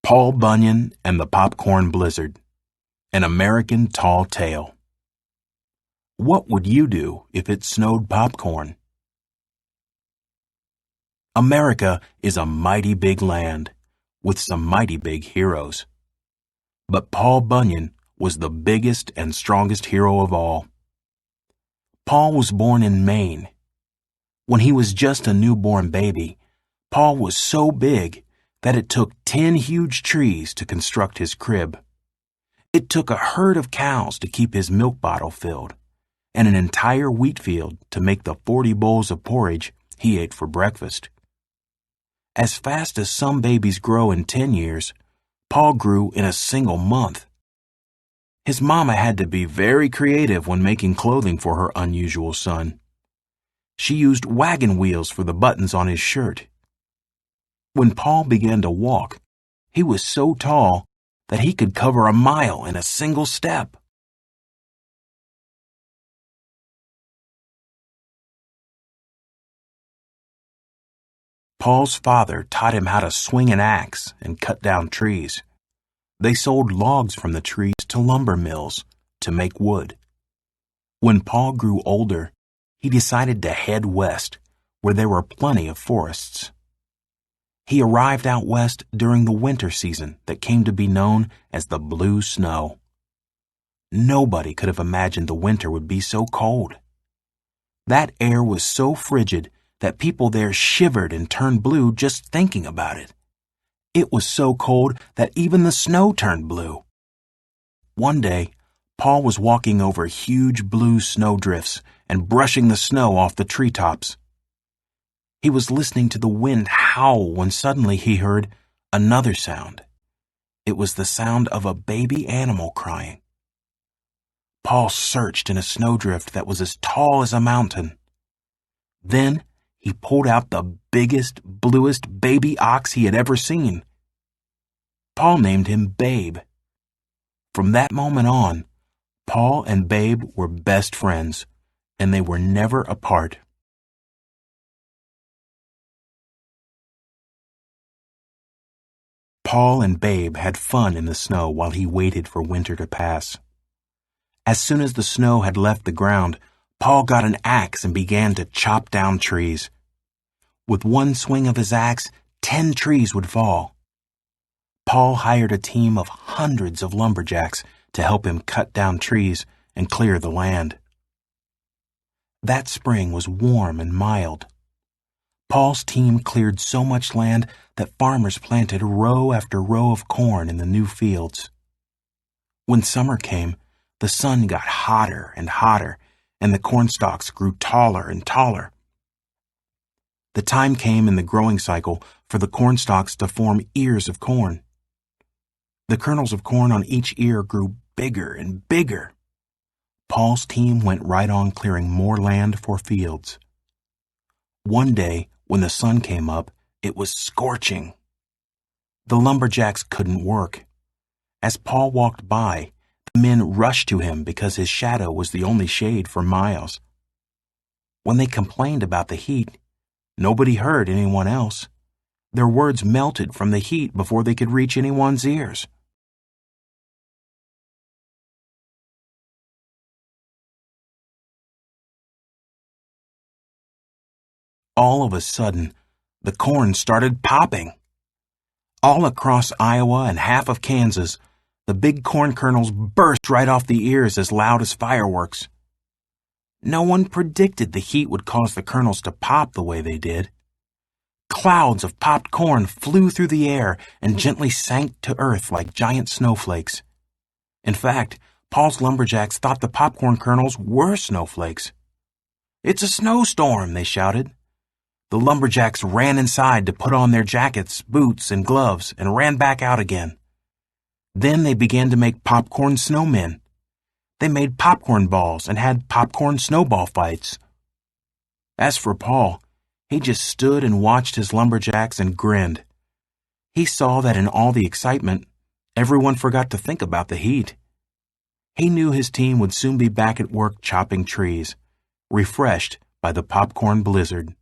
Paul Bunyan and the Popcorn Blizzard, an American Tall Tale. What would you do if it snowed popcorn? America is a mighty big land with some mighty big heroes. But Paul Bunyan was the biggest and strongest hero of all. Paul was born in Maine. When he was just a newborn baby, Paul was so big that it took 10 huge trees to construct his crib. It took a herd of cows to keep his milk bottle filled, and an entire wheat field to make the 40 bowls of porridge he ate for breakfast. As fast as some babies grow in 10 years, Paul grew in a single month. His mama had to be very creative when making clothing for her unusual son. She used wagon wheels for the buttons on his shirt. When Paul began to walk, he was so tall that he could cover a mile in a single step. Paul's father taught him how to swing an axe and cut down trees. They sold logs from the trees to lumber mills to make wood. When Paul grew older, he decided to head west, where there were plenty of forests. He arrived out west during the winter season that came to be known as the Blue Snow. Nobody could have imagined the winter would be so cold. That air was so frigid that people there shivered and turned blue just thinking about it. It was so cold that even the snow turned blue. One day, Paul was walking over huge blue snowdrifts and brushing the snow off the treetops. He was listening to the wind howl when suddenly he heard another sound. It was the sound of a baby animal crying. Paul searched in a snowdrift that was as tall as a mountain. Then he pulled out the biggest, bluest baby ox he had ever seen. Paul named him Babe. From that moment on, Paul and Babe were best friends, and they were never apart. Paul and Babe had fun in the snow while he waited for winter to pass. As soon as the snow had left the ground, Paul got an axe and began to chop down trees. With one swing of his axe, 10 trees would fall. Paul hired a team of hundreds of lumberjacks to help him cut down trees and clear the land. That spring was warm and mild. Paul's team cleared so much land that farmers planted row after row of corn in the new fields. When summer came, the sun got hotter and hotter, and the corn stalks grew taller and taller. The time came in the growing cycle for the corn stalks to form ears of corn. The kernels of corn on each ear grew bigger and bigger. Paul's team went right on clearing more land for fields. One day, when the sun came up, it was scorching. The lumberjacks couldn't work. As Paul walked by, the men rushed to him because his shadow was the only shade for miles. When they complained about the heat, nobody heard anyone else. Their words melted from the heat before they could reach anyone's ears. All of a sudden, the corn started popping. All across Iowa and half of Kansas, the big corn kernels burst right off the ears as loud as fireworks. No one predicted the heat would cause the kernels to pop the way they did. Clouds of popped corn flew through the air and gently sank to earth like giant snowflakes. In fact, Paul's lumberjacks thought the popcorn kernels were snowflakes. "It's a snowstorm," they shouted. The lumberjacks ran inside to put on their jackets, boots, and gloves and ran back out again. Then they began to make popcorn snowmen. They made popcorn balls and had popcorn snowball fights. As for Paul, he just stood and watched his lumberjacks and grinned. He saw that in all the excitement, everyone forgot to think about the heat. He knew his team would soon be back at work chopping trees, refreshed by the popcorn blizzard.